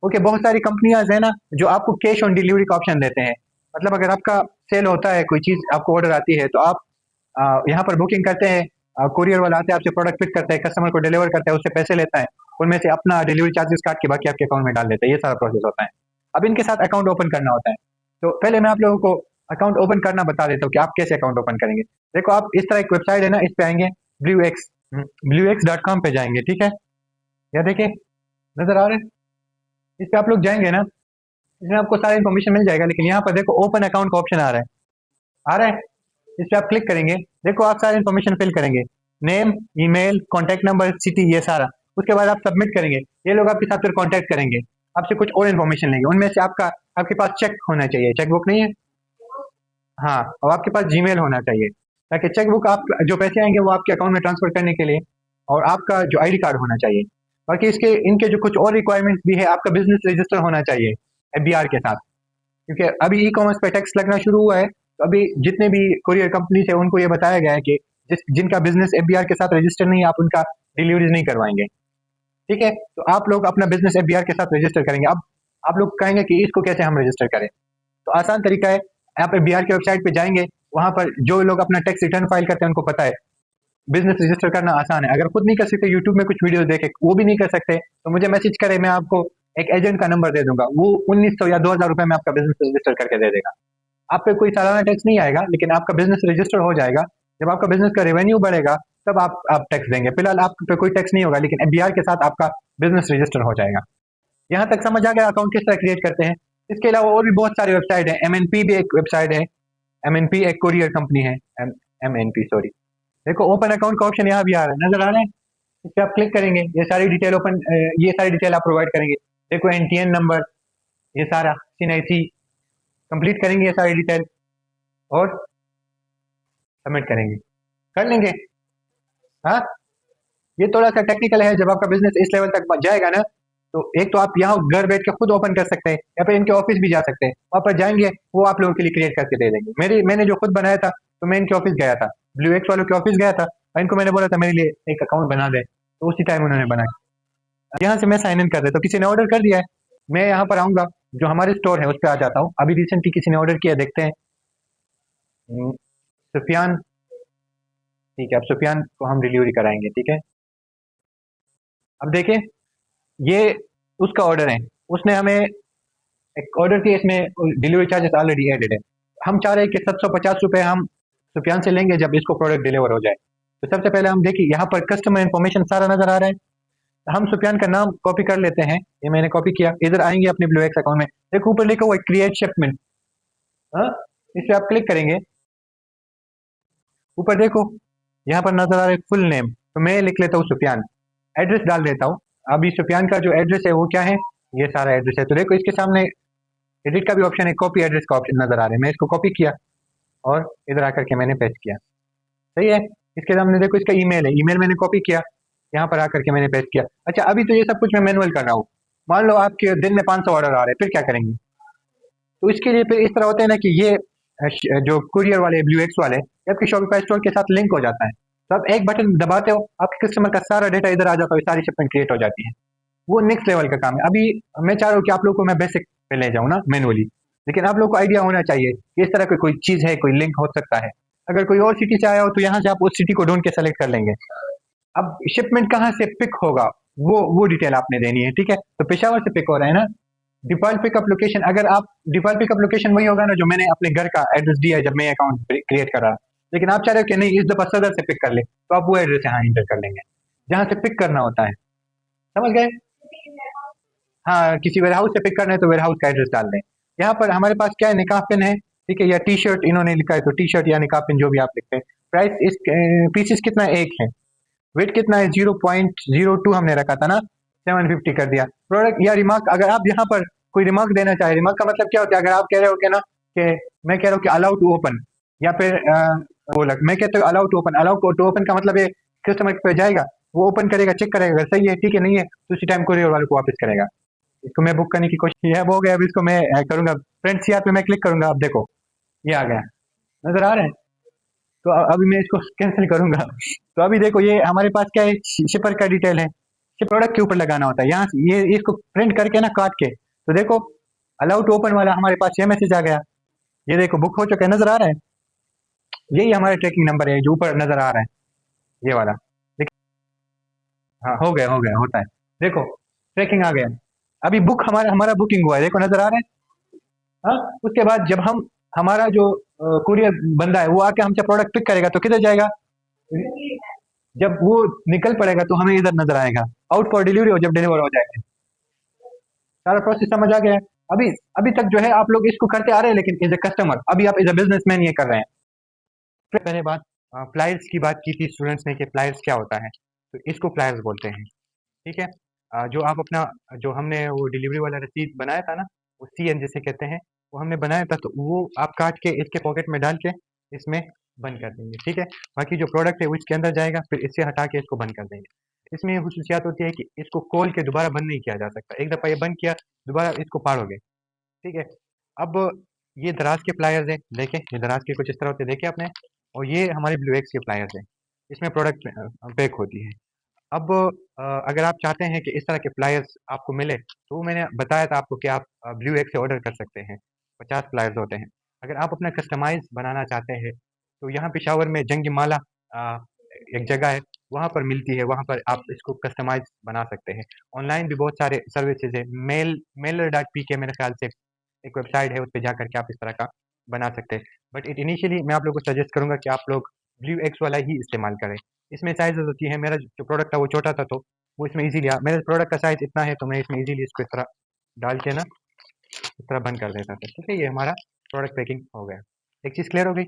Okay, बहुत सारी कंपनियां है ना जो आपको कैश ऑन डिलीवरी का ऑप्शन देते हैं। मतलब अगर आपका सेल होता है, कोई चीज़ आपको ऑर्डर आती है, तो आप यहाँ पर बुकिंग करते हैं, कुरियर वाला आता है, आपसे प्रोडक्ट पिक करता है, कस्टमर को डिलीवर करता है, उससे पैसे लेता है, उनमें से अपना डिलीवरी चार्जेस काट के बाकी आपके अकाउंट में डाल देता है। ये सारा प्रोसेस होता है। अब इनके साथ अकाउंट ओपन करना होता है। तो पहले मैं आप लोगों को अकाउंट ओपन करना बता देता हूँ कि आप कैसे अकाउंट ओपन करेंगे। देखो, आप इस तरह एक वेबसाइट है ना, इस पे आएंगे, bluex.com पे जाएंगे, ठीक है। या देखिए, नजर आ रहे हैं? इस पे आप लोग जाएंगे ना, इसमें आपको सारा इन्फॉर्मेशन मिल जाएगा, लेकिन यहाँ पर देखो ओपन अकाउंट का ऑप्शन आ रहा है। आ रहा है? इस पे आप क्लिक करेंगे। देखो, आप सारा इन्फॉर्मेशन फिल करेंगे, name, email, contact number, city, ये सारा। उसके बाद आप सबमिट करेंगे। ये लोग आपके साथ फिर कॉन्टैक्ट करेंगे, आपसे कुछ और इन्फॉर्मेशन लेंगे। उनमें से आपके पास चेक होना चाहिए। चेक बुक नहीं है? हाँ, और आपके पास जीमेल होना चाहिए, ताकि चेक बुक आप जो पैसे आएंगे वो आपके अकाउंट में ट्रांसफर करने के लिए, और आपका जो आईडी कार्ड होना चाहिए। बाकी इनके जो कुछ और रिक्वायरमेंट्स भी है, आपका बिजनेस रजिस्टर होना चाहिए एफबीआर के साथ, क्योंकि अभी ई कॉमर्स पे टैक्स लगना शुरू हुआ है। तो अभी जितने भी कुरियर कंपनीज है उनको ये बताया गया है कि जिनका बिजनेस एफबीआर के साथ रजिस्टर नहीं है, आप उनका डिलीवरीज नहीं करवाएंगे। ठीक है, तो आप लोग अपना बिजनेस एफबीआर के साथ रजिस्टर करेंगे। अब आप लोग कहेंगे कि इसको कैसे हम रजिस्टर करें, तो आसान तरीका है, आप एफबीआर की वेबसाइट पे जाएंगे। वहां पर जो लोग अपना टैक्स रिटर्न फाइल करते हैं उनको पता है बिजनेस रजिस्टर करना आसान है। अगर खुद नहीं कर सकते, यूट्यूब में कुछ वीडियो देखे वो भी नहीं कर सकते, तो मुझे मैसेज करें, मैं आपको एक एजेंट का नंबर दे दूंगा, वो 1900 या 2000 रुपए में आपका बिजनेस रजिस्टर करके दे देगा। आप पे कोई सालाना टैक्स नहीं आएगा, लेकिन आपका बिजनेस रजिस्टर हो जाएगा। जब आपका बिजनेस का रेवेन्यू बढ़ेगा, तब आप टैक्स देंगे। फिलहाल आप पे कोई टैक्स नहीं होगा, लेकिन एफबीआर के साथ आपका बिजनेस रजिस्टर हो जाएगा। यहाँ तक समझ आ गया अकाउंट किस तरह क्रिएट करते हैं। इसके अलावा और भी बहुत सारी वेबसाइट है। एमएनपी भी एक वेबसाइट है। एमएनपी एक कुरियर कंपनी है। MNP, sorry. देखो, ओपन अकाउंट का ऑप्शन यहाँ भी आ रहा है, नजर आ रहा है? इस पे आप क्लिक करेंगे, ये सारी डिटेल आप प्रोवाइड करेंगे। देखो, एनटीएन नंबर, ये सारा सीएनआईसी कंप्लीट करेंगे, ये सारी डिटेल, और सबमिट करेंगे। कर लेंगे। हाँ, ये थोड़ा सा टेक्निकल है। जब आपका बिजनेस इस लेवल तक जाएगा ना, तो एक तो आप यहाँ घर बैठ के खुद ओपन कर सकते हैं, या फिर इनके ऑफिस भी जा सकते हैं। वहाँ पर जाएंगे, वो आप लोगों के लिए क्रिएट करके दे देंगे। मैंने जो खुद बनाया था, तो मैं इनके ऑफिस गया था, ब्लू एक्स वालों के ऑफिस गया था, और इनको मैंने बोला था मेरे लिए एक अकाउंट बना दे, तो उसी टाइम उन्होंने बनाया। यहाँ से मैं साइन इन कर देता हूँ। किसी ने ऑर्डर कर दिया है, मैं यहाँ पर आऊंगा, जो हमारे स्टोर है उस पर आ जाता हूँ। अभी रिसेंटली किसी ने ऑर्डर किया, देखते हैं। सुफियान, ठीक है, अब सुफियान को हम डिलीवरी कराएंगे, ठीक है। अब देखिए, ये उसका ऑर्डर है, उसने हमें एक ऑर्डर किया, इसमें डिलीवरी चार्जेस ऑलरेडी एडेड है। हम चाह रहे हैं कि 750 रुपये हम सुफियान से लेंगे जब इसको प्रोडक्ट डिलीवर हो जाए। तो सबसे पहले हम देखिए, यहाँ पर कस्टमर इन्फॉर्मेशन सारा नजर आ रहा है। हम सुफियान का नाम कॉपी कर लेते हैं, ये मैंने कॉपी किया। इधर आएंगे अपने ब्लू एक्स अकाउंट में, देखो ऊपर लिखा हुआ है क्रिएट शिपमेंट। हाँ, इस पे आप क्लिक करेंगे। ऊपर देखो, यहाँ पर नजर आ रहा है फुल नेम, तो मैं लिख लेता हूँ सुफियान। एड्रेस डाल देता हूँ। अभी सुफियान का जो एड्रेस है वो क्या है, ये सारा एड्रेस है। तो देखो, इसके सामने एडिट का भी ऑप्शन है, कॉपी एड्रेस का ऑप्शन नजर आ रहा है। मैं इसको कॉपी किया और इधर आकर के मैंने पेस्ट किया। सही है। इसके सामने देखो, इसका ईमेल है, ईमेल मैंने कॉपी किया, यहाँ पर आकर के मैंने पेस्ट किया। अच्छा, अभी तो ये सब कुछ मैं मैनुअल कर रहा हूँ। मान लो आपके दिन में 500 ऑर्डर आ रहे हैं, फिर क्या करेंगे? तो इसके लिए फिर इस तरह होता है ना कि ये जो कुरियर वाले, ब्लू एक्स वाले, ये आपके शॉपिफाई स्टोर के साथ लिंक हो जाता है। तो आप एक बटन दबाते हो, आपके कस्टमर का सारा डेटा इधर आ जाता है, सारी शिपमेंट क्रिएट हो जाती है। वो नेक्स्ट लेवल का काम है। अभी मैं चाह रहा हूँ कि आप लोग को मैं बेसिक पे ले जाऊँ ना, मैनुअली, लेकिन आप लोग को आइडिया होना चाहिए कि इस तरह की कोई चीज़ है, कोई लिंक हो सकता है। अगर कोई और सिटी से आया हो, तो यहाँ से आप उस सिटी को ढूंढ के सेलेक्ट कर लेंगे। अब शिपमेंट कहाँ से पिक होगा, वो डिटेल आपने देनी है, ठीक है। तो पेशावर से पिक हो रहा है ना। डिफॉल्ट पिकअप लोकेशन, अगर आप डिफॉल्ट पिकअप लोकेशन वही होगा ना जो मैंने अपने घर का एड्रेस दिया है जब मैं अकाउंट क्रिएट कर रहा, लेकिन आप चाह रहे हो कि नहीं, इस दफा सदर से पिक कर ले, तो आप वो एड्रेस यहाँ इंटर कर लेंगे जहाँ से पिक करना होता है। समझ गए? हाँ, किसी वेयर हाउस से पिक करना है तो वेयर हाउस का एड्रेस डाल दें। यहाँ पर हमारे पास क्या है, निकाह पिन है, ठीक है, या टी शर्ट इन्होंने लिखा है, तो टी शर्ट या निकाह पिन जो भी आप लिखते हैं। प्राइस इस पीसेस कितना है, एक है। वेट कितना है, 0.02 हमने रखा था ना, 750 कर दिया। प्रोडक्ट या रिमार्क, अगर आप यहाँ पर कोई रिमार्क देना चाहे, रिमार्क का मतलब क्या होता है, अगर आप कह रहे हो कि ना कि मैं कह रहा हूँ कि अलाउ टू ओपन, या फिर वो लग मैं कहता हूँ allow to open. Allow to open का मतलब है कस्टमर पे जाएगा, वो ओपन करेगा, चेक करेगा, अगर सही है ठीक है, नहीं है तो उसी टाइम कुरियर वाले को वापस करेगा। इसको मैं बुक करने की कोशिश, यह हो गया। अब इसको मैं करूंगा, फ्रेंड्स यार पे मैं क्लिक करूंगा। अब देखो, ये आ गया, नजर आ रहा है। तो अभी मैं इसको कैंसिल करूंगा। तो अभी देखो, ये हमारे पास क्या है, शिपर का डिटेल है, ये प्रोडक्ट के ऊपर लगाना होता है। यहाँ से ये इसको प्रिंट करके ना काट के, तो देखो अलाउ टू ओपन वाला हमारे पास ये मैसेज आ गया। ये देखो बुक हो चुका है, नजर आ रहा है। यही हमारा ट्रैकिंग नंबर है जो ऊपर नजर आ रहा है, ये वाला। हाँ हो गया होता है। देखो ट्रैकिंग आ गया। अभी बुक हमारा हमारा बुकिंग हुआ है, देखो नजर आ रहा है। हाँ, उसके बाद जब हम हमारा जो कुरियर बंदा है वो आके हमसे प्रोडक्ट पिक करेगा तो किधर जाएगा? जब वो निकल पड़ेगा तो हमें इधर नजर आएगा आउट फॉर डिलीवरी, और जब डिलीवर हो जाएगा। सारा प्रोसेस समझ आ गया है। अभी अभी तक जो है आप लोग इसको करते आ रहे हैं, लेकिन एज ए कस्टमर, अभी आप एज ए बिजनेसमैन ये कर रहे हैं। फिर मैंने बात फ्लायर्स की बात की थी स्टूडेंट्स ने कि फ्लायर्स क्या होता है, तो इसको फ्लायर्स बोलते हैं। ठीक है। जो आप अपना जो हमने वो डिलीवरी वाला रसीद बनाया था ना, वो CN जिसे कहते हैं, वो हमने बनाया था, तो वो आप काट के इसके पॉकेट में डाल के इसमें बंद कर देंगे। ठीक है। बाकी जो प्रोडक्ट है वो इसके अंदर जाएगा, फिर इससे हटा के इसको बंद कर देंगे। इसमें ये खुसूसियात होती है कि इसको खोल के दोबारा बंद नहीं किया जा सकता। एक दफ़ा ये बंद किया, दोबारा इसको फाड़ोगे। ठीक है। अब ये दराज के प्लायर्स हैं, देखें ये दराज के कुछ इस तरह होते हैं, देखे आपने। और ये हमारे ब्लू एक्स के प्लायर्स हैं, इसमें प्रोडक्ट पैक होती है। अब अगर आप चाहते हैं कि इस तरह के प्लायर्स आपको मिले, तो वो मैंने बताया था आपको कि आप ब्लू एक्स से ऑर्डर कर सकते हैं। 50 प्लायर्स होते हैं। अगर आप अपना कस्टमाइज बनाना चाहते हैं, तो यहाँ पेशावर में जंग माला एक जगह है, वहाँ पर मिलती है, वहाँ पर आप इसको कस्टमाइज बना सकते हैं। ऑनलाइन भी बहुत सारे सर्विसेज है, मेलर.pk मेरे ख्याल से एक वेबसाइट है, उस पे जाकर के आप इस तरह का बना सकते हैं। बट इनिशियली मैं आप लोगों को सजेस्ट करूँगा कि आप लोग ब्लू एक्स वाला ही इस्तेमाल करें। इसमें साइज़ होती है, मेरा जो प्रोडक्ट था वो छोटा था, तो वो इसमें ईज़िली मेरे प्रोडक्ट का साइज़ इतना है, तो मैं इसमें ईज़िली इसको इस तरह डाल के ना इस तरह बंद कर देता था। ठीक है, ये हमारा प्रोडक्ट पैकिंग हो गया। एक चीज़ क्लियर हो गई?